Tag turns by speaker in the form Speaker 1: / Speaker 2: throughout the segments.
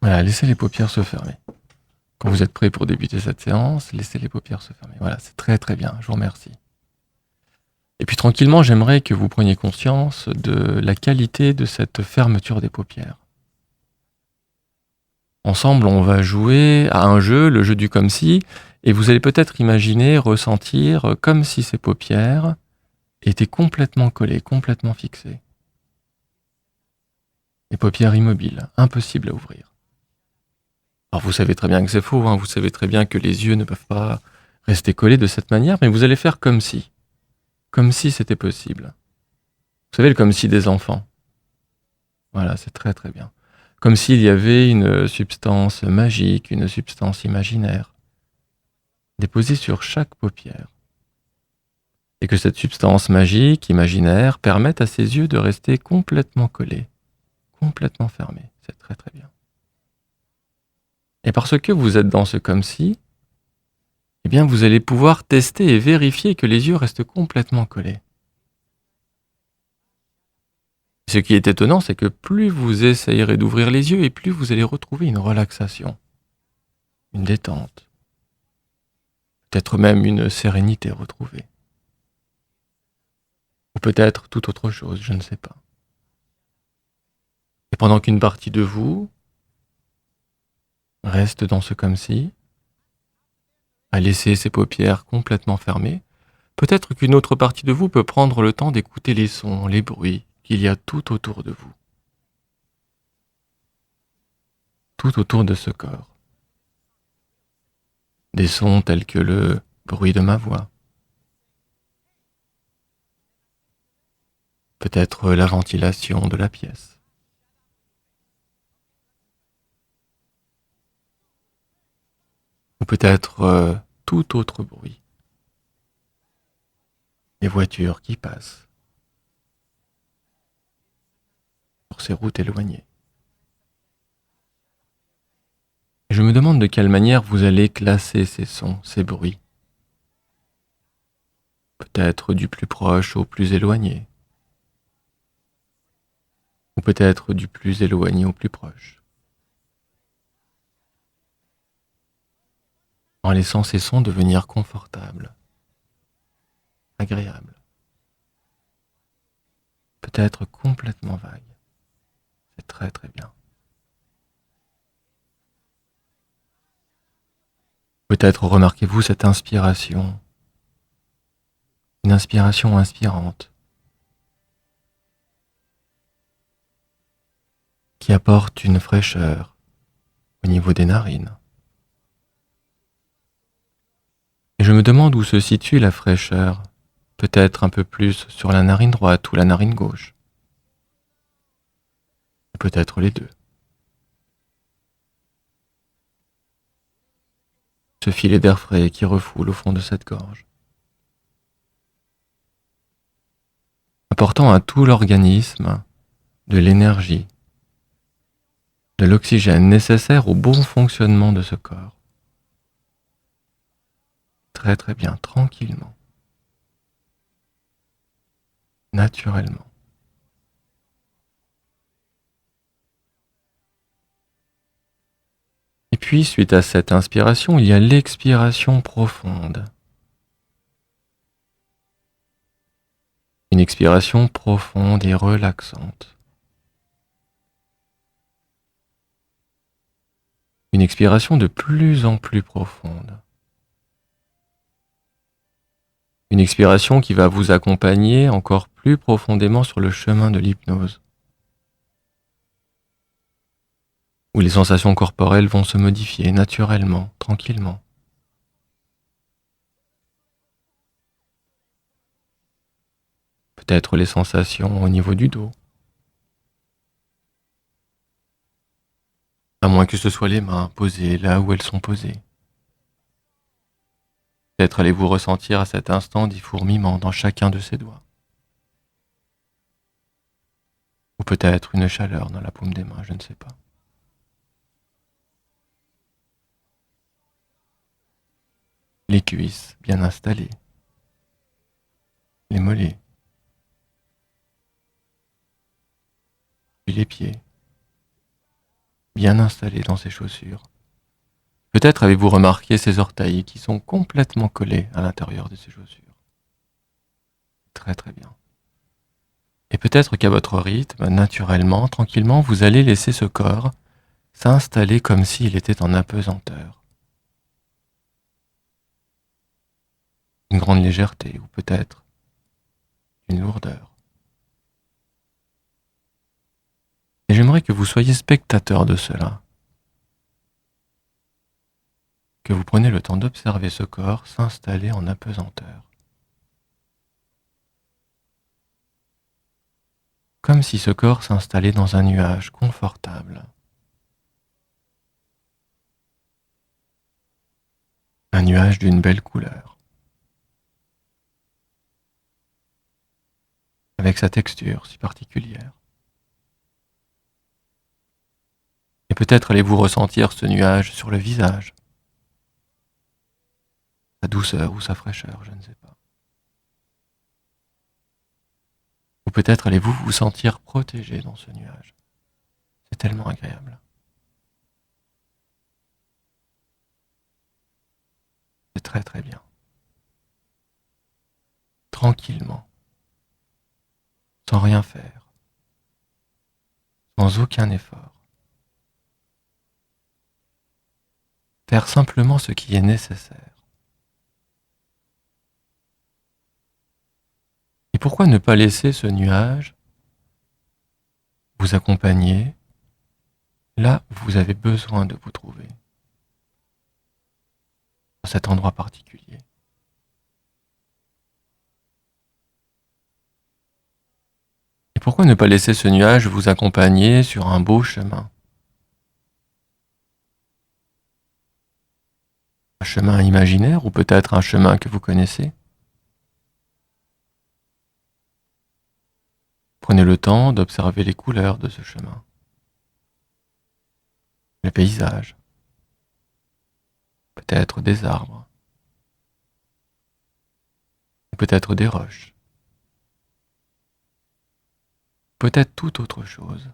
Speaker 1: Voilà, laissez les paupières se fermer. Quand vous êtes prêt pour débuter cette séance, laissez les paupières se fermer. Voilà, c'est très très bien, je vous remercie. Et puis tranquillement, j'aimerais que vous preniez conscience de la qualité de cette fermeture des paupières. Ensemble, on va jouer à un jeu, le jeu du comme si, et vous allez peut-être imaginer, ressentir comme si ces paupières étaient complètement collées, complètement fixées. Les paupières immobiles, impossibles à ouvrir. Alors vous savez très bien que c'est faux, hein, vous savez très bien que les yeux ne peuvent pas rester collés de cette manière, mais vous allez faire comme si c'était possible. Vous savez, le comme si des enfants. Voilà, c'est très très bien. Comme s'il y avait une substance magique, une substance imaginaire, déposée sur chaque paupière. Et que cette substance magique, imaginaire, permette à ses yeux de rester complètement collés, complètement fermés. C'est très très bien. Et parce que vous êtes dans ce comme si, eh bien vous allez pouvoir tester et vérifier que les yeux restent complètement collés. Ce qui est étonnant, c'est que plus vous essayerez d'ouvrir les yeux et plus vous allez retrouver une relaxation, une détente, peut-être même une sérénité retrouvée. Ou peut-être toute autre chose, je ne sais pas. Et pendant qu'une partie de vous reste dans ce comme si, à laisser ses paupières complètement fermées, peut-être qu'une autre partie de vous peut prendre le temps d'écouter les sons, les bruits qu'il y a tout autour de vous, tout autour de ce corps. Des sons tels que le bruit de ma voix, peut-être la ventilation de la pièce, ou peut-être tout autre bruit. Les voitures qui passent sur ces routes éloignées. Et je me demande de quelle manière vous allez classer ces sons, ces bruits. Peut-être du plus proche au plus éloigné, ou peut-être du plus éloigné au plus proche, en laissant ces sons devenir confortables, agréables, peut-être complètement vagues. C'est très très bien. Peut-être remarquez-vous cette inspiration, une inspiration inspirante, qui apporte une fraîcheur au niveau des narines. Et je me demande où se situe la fraîcheur, peut-être un peu plus sur la narine droite ou la narine gauche, ou peut-être les deux. Ce filet d'air frais qui refoule au fond de cette gorge, apportant à tout l'organisme de l'énergie, de l'oxygène nécessaire au bon fonctionnement de ce corps. Très très bien, tranquillement, naturellement. Et puis, suite à cette inspiration, il y a l'expiration profonde. Une expiration profonde et relaxante. Une expiration de plus en plus profonde. Une expiration qui va vous accompagner encore plus profondément sur le chemin de l'hypnose, où les sensations corporelles vont se modifier naturellement, tranquillement. Peut-être les sensations au niveau du dos, à moins que ce soit les mains posées là où elles sont posées. Peut-être allez-vous ressentir à cet instant des fourmillements dans chacun de ses doigts. Ou peut-être une chaleur dans la paume des mains, je ne sais pas. Les cuisses bien installées. Les mollets. Puis les pieds. bien installé dans ses chaussures. Peut-être avez-vous remarqué ses orteils qui sont complètement collés à l'intérieur de ses chaussures. Très très bien. Et peut-être qu'à votre rythme, naturellement, tranquillement, vous allez laisser ce corps s'installer comme s'il était en apesanteur. Une grande légèreté, ou peut-être une lourdeur. Et j'aimerais que vous soyez spectateur de cela, que vous preniez le temps d'observer ce corps s'installer en apesanteur. Comme si ce corps s'installait dans un nuage confortable. Un nuage d'une belle couleur, avec sa texture si particulière. Et peut-être allez-vous ressentir ce nuage sur le visage, sa douceur ou sa fraîcheur, je ne sais pas. Ou peut-être allez-vous vous sentir protégé dans ce nuage. C'est tellement agréable. C'est très très bien. Tranquillement, sans rien faire, sans aucun effort. Faire simplement ce qui est nécessaire. Et pourquoi ne pas laisser ce nuage vous accompagner là où vous avez besoin de vous trouver, dans cet endroit particulier. Et pourquoi ne pas laisser ce nuage vous accompagner sur un beau chemin? Un chemin imaginaire ou peut-être un chemin que vous connaissez? Prenez le temps d'observer les couleurs de ce chemin, le paysage, peut-être des arbres, ou peut-être des roches, peut-être toute autre chose.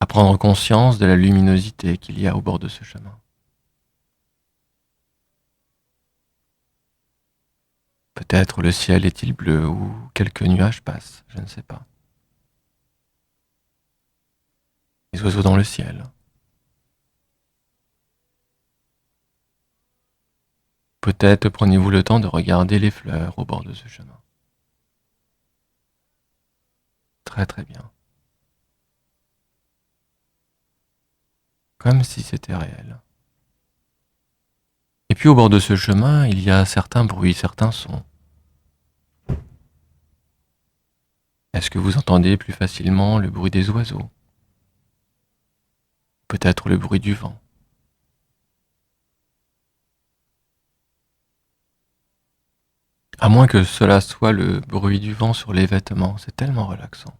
Speaker 1: À prendre conscience de la luminosité qu'il y a au bord de ce chemin. Peut-être le ciel est-il bleu ou quelques nuages passent, je ne sais pas. Les oiseaux dans le ciel. Peut-être prenez-vous le temps de regarder les fleurs au bord de ce chemin. Très très bien. Comme si c'était réel. Et puis au bord de ce chemin, il y a certains bruits, certains sons. Est-ce que vous entendez plus facilement le bruit des oiseaux? Peut-être le bruit du vent. À moins que cela soit le bruit du vent sur les vêtements, c'est tellement relaxant.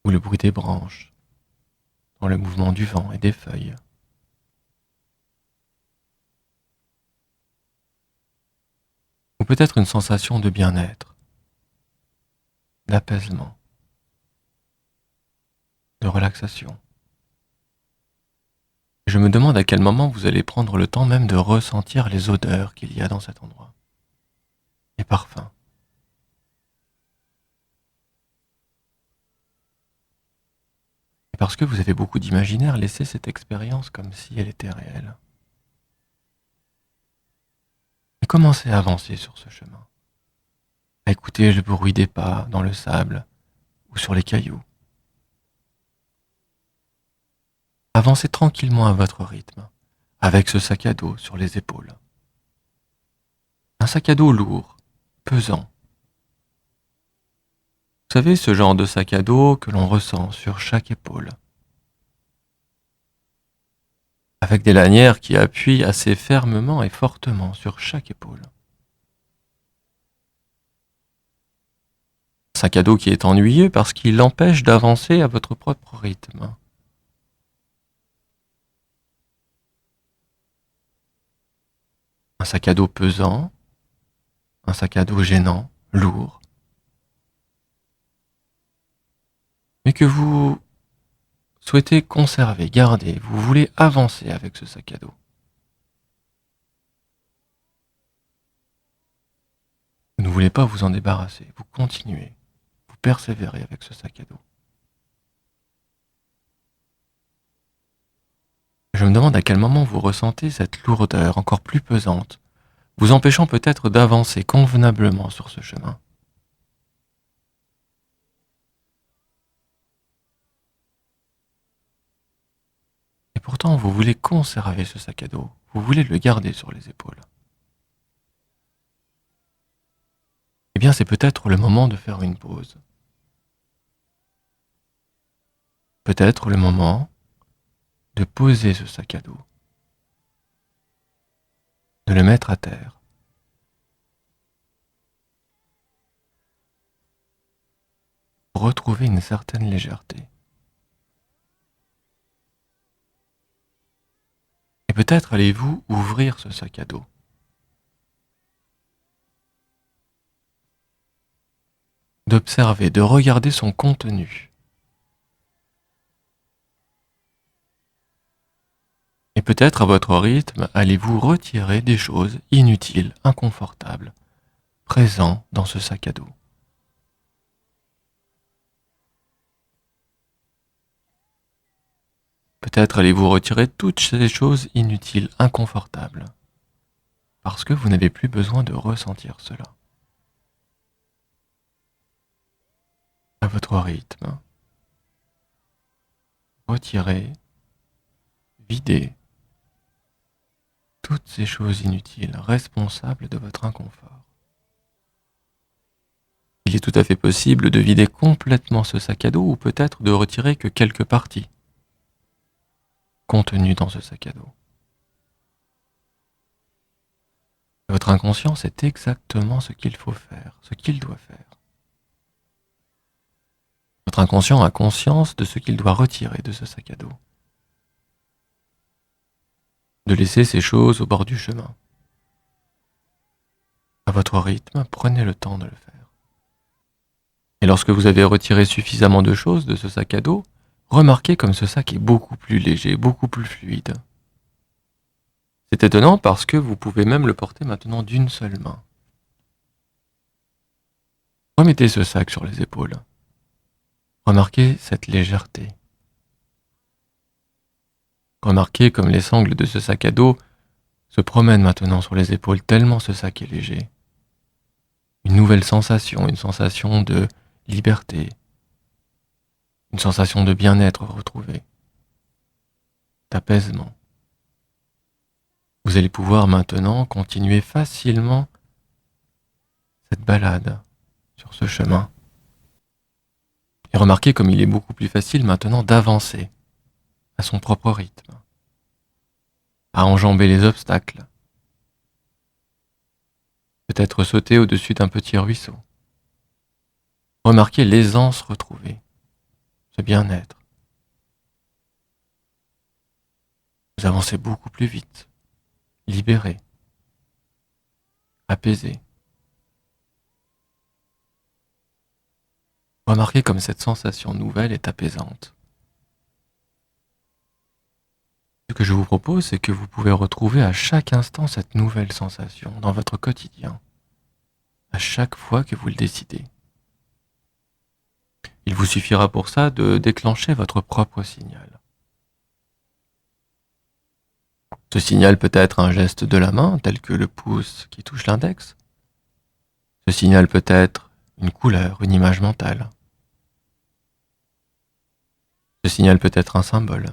Speaker 1: Ou le bruit des branches, dans le mouvement du vent et des feuilles. Ou peut-être une sensation de bien-être, d'apaisement, de relaxation. Je me demande à quel moment vous allez prendre le temps même de ressentir les odeurs qu'il y a dans cet endroit. Les parfums. Et parce que vous avez beaucoup d'imaginaire, laissez cette expérience comme si elle était réelle. Et commencez à avancer sur ce chemin. À écouter le bruit des pas dans le sable ou sur les cailloux. Avancez tranquillement à votre rythme, avec ce sac à dos sur les épaules. Un sac à dos lourd, pesant. Vous savez, ce genre de sac à dos que l'on ressent sur chaque épaule. Avec des lanières qui appuient assez fermement et fortement sur chaque épaule. Un sac à dos qui est ennuyeux parce qu'il l'empêche d'avancer à votre propre rythme. Un sac à dos pesant sac à dos gênant, lourd, mais que vous souhaitez conserver, garder, vous voulez avancer avec ce sac à dos. Vous ne voulez pas vous en débarrasser, vous continuez, vous persévérez avec ce sac à dos. Je me demande à quel moment vous ressentez cette lourdeur encore plus pesante, vous empêchant peut-être d'avancer convenablement sur ce chemin. Et pourtant, vous voulez conserver ce sac à dos, vous voulez le garder sur les épaules. Eh bien, c'est peut-être le moment de faire une pause. Peut-être le moment de poser ce sac à dos, de le mettre à terre. Pour retrouver une certaine légèreté. Et peut-être allez-vous ouvrir ce sac à dos. D'observer, de regarder son contenu. Et peut-être à votre rythme, allez-vous retirer des choses inutiles, inconfortables, présents dans ce sac à dos. Peut-être allez-vous retirer toutes ces choses inutiles, inconfortables, parce que vous n'avez plus besoin de ressentir cela. À votre rythme, retirez, videz toutes ces choses inutiles, responsables de votre inconfort. Il est tout à fait possible de vider complètement ce sac à dos ou peut-être de retirer que quelques parties contenues dans ce sac à dos. Votre inconscient sait exactement ce qu'il faut faire, ce qu'il doit faire. Votre inconscient a conscience de ce qu'il doit retirer de ce sac à dos. De laisser ces choses au bord du chemin. À votre rythme, prenez le temps de le faire. Et lorsque vous avez retiré suffisamment de choses de ce sac à dos, remarquez comme ce sac est beaucoup plus léger, beaucoup plus fluide. C'est étonnant parce que vous pouvez même le porter maintenant d'une seule main. Remettez ce sac sur les épaules. Remarquez cette légèreté. Remarquez comme les sangles de ce sac à dos se promènent maintenant sur les épaules tellement ce sac est léger. Une nouvelle sensation, une sensation de liberté, une sensation de bien-être retrouvée, d'apaisement. Vous allez pouvoir maintenant continuer facilement cette balade sur ce chemin. Et remarquez comme il est beaucoup plus facile maintenant d'avancer à son propre rythme, à enjamber les obstacles, peut-être sauter au-dessus d'un petit ruisseau. Remarquez l'aisance retrouvée, ce bien-être. Vous avancez beaucoup plus vite, libéré, apaisé. Remarquez comme cette sensation nouvelle est apaisante. Ce que je vous propose, c'est que vous pouvez retrouver à chaque instant cette nouvelle sensation dans votre quotidien, à chaque fois que vous le décidez. Il vous suffira pour ça de déclencher votre propre signal. Ce signal peut être un geste de la main, tel que le pouce qui touche l'index. Ce signal peut être une couleur, une image mentale. Ce signal peut être un symbole.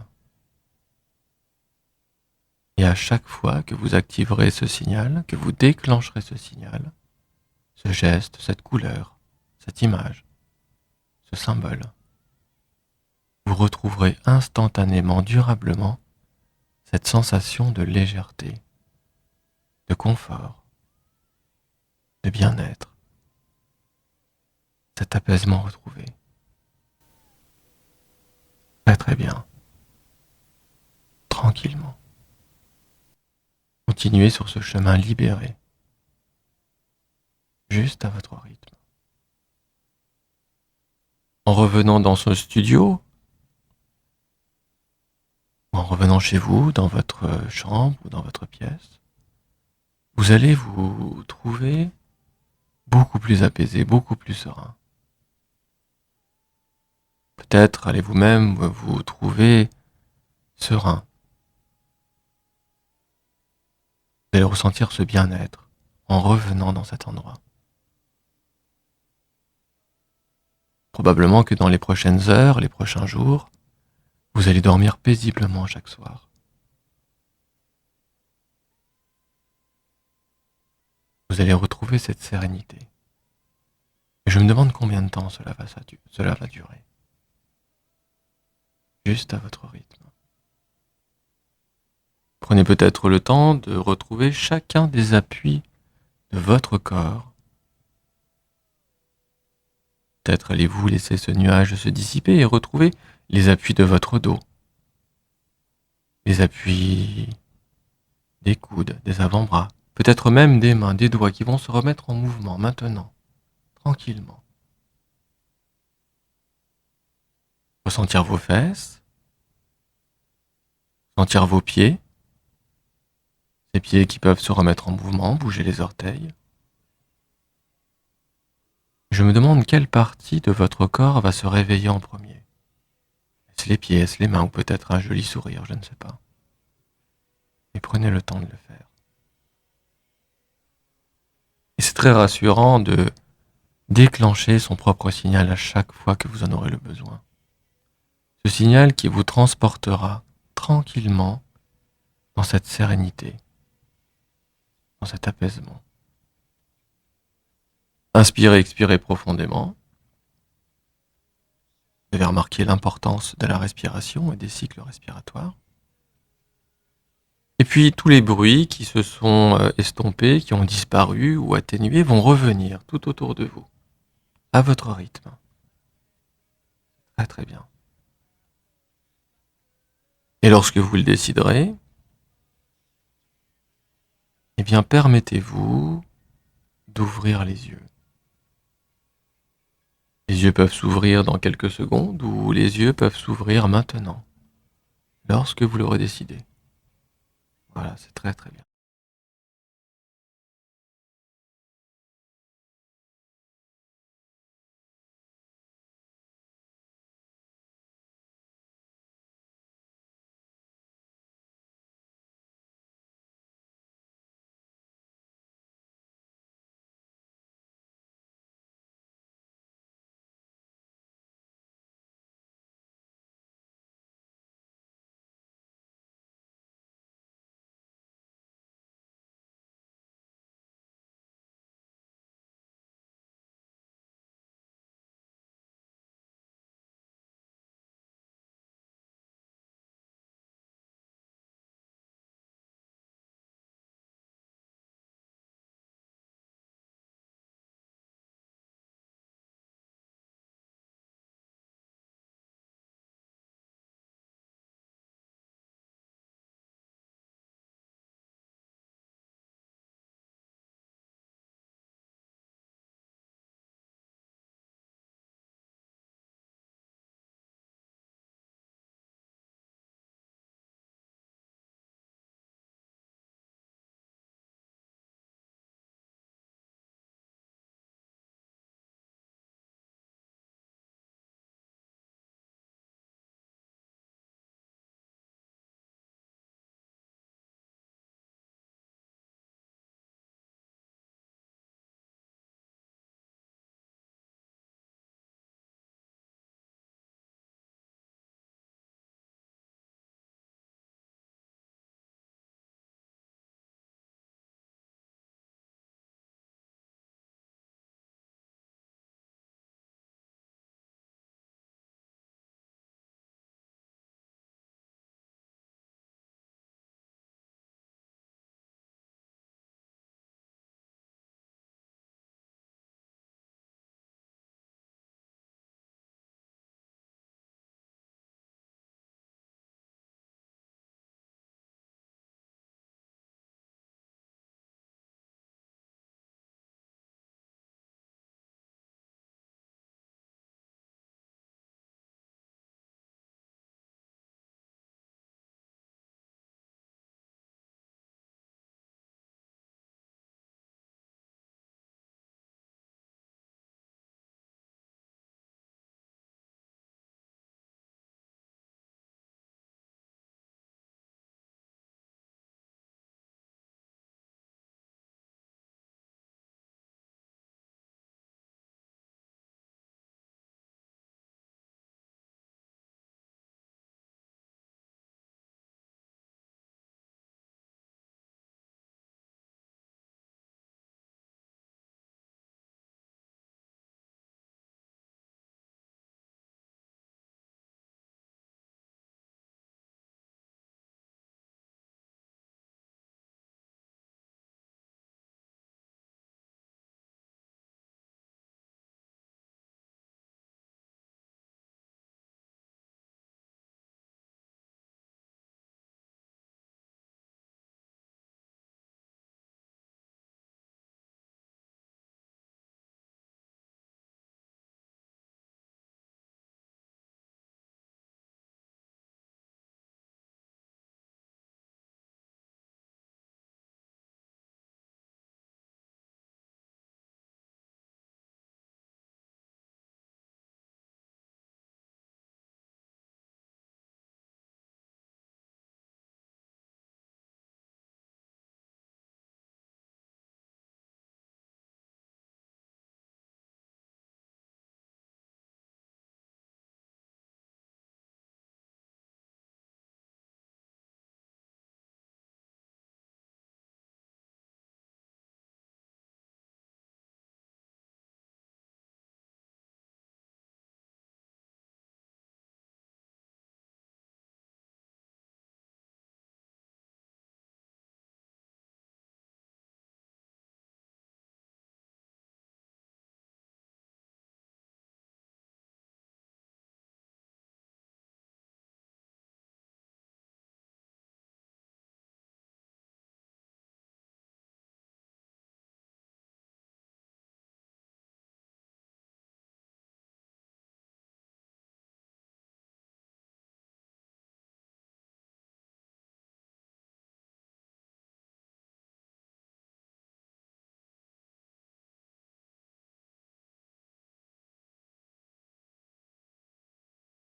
Speaker 1: Et à chaque fois que vous activerez ce signal, que vous déclencherez ce signal, ce geste, cette couleur, cette image, ce symbole, vous retrouverez instantanément, durablement, cette sensation de légèreté, de confort, de bien-être, cet apaisement retrouvé. Très très bien, tranquillement. Continuez sur ce chemin libéré. juste à votre rythme. En revenant dans ce studio, ou en revenant chez vous, dans votre chambre ou dans votre pièce, vous allez vous trouver beaucoup plus apaisé, beaucoup plus serein. Peut-être allez-vous même vous trouver serein. Vous allez ressentir ce bien-être en revenant dans cet endroit. Probablement que dans les prochaines heures, les prochains jours, vous allez dormir paisiblement chaque soir. Vous allez retrouver cette sérénité. Et je me demande combien de temps cela va durer. Juste à votre rythme. Prenez peut-être le temps de retrouver chacun des appuis de votre corps. Peut-être allez-vous laisser ce nuage se dissiper et retrouver les appuis de votre dos, les appuis des coudes, des avant-bras, peut-être même des mains, des doigts qui vont se remettre en mouvement maintenant, tranquillement. Ressentir vos fesses, sentir vos pieds, ces pieds qui peuvent se remettre en mouvement, bouger les orteils. Je me demande quelle partie de votre corps va se réveiller en premier. Est-ce les pieds, est-ce les mains ou peut-être un joli sourire, je ne sais pas. Et prenez le temps de le faire. Et c'est très rassurant de déclencher son propre signal à chaque fois que vous en aurez le besoin. Ce signal qui vous transportera tranquillement dans cette sérénité, dans cet apaisement. Inspirez, expirez profondément. Vous avez remarqué l'importance de la respiration et des cycles respiratoires. Et puis tous les bruits qui se sont estompés, qui ont disparu ou atténués vont revenir tout autour de vous, à votre rythme. Très très bien. Et lorsque vous le déciderez, eh bien permettez-vous d'ouvrir les yeux. Les yeux peuvent s'ouvrir dans quelques secondes ou les yeux peuvent s'ouvrir maintenant, lorsque vous le redécidez. Voilà, c'est très très bien.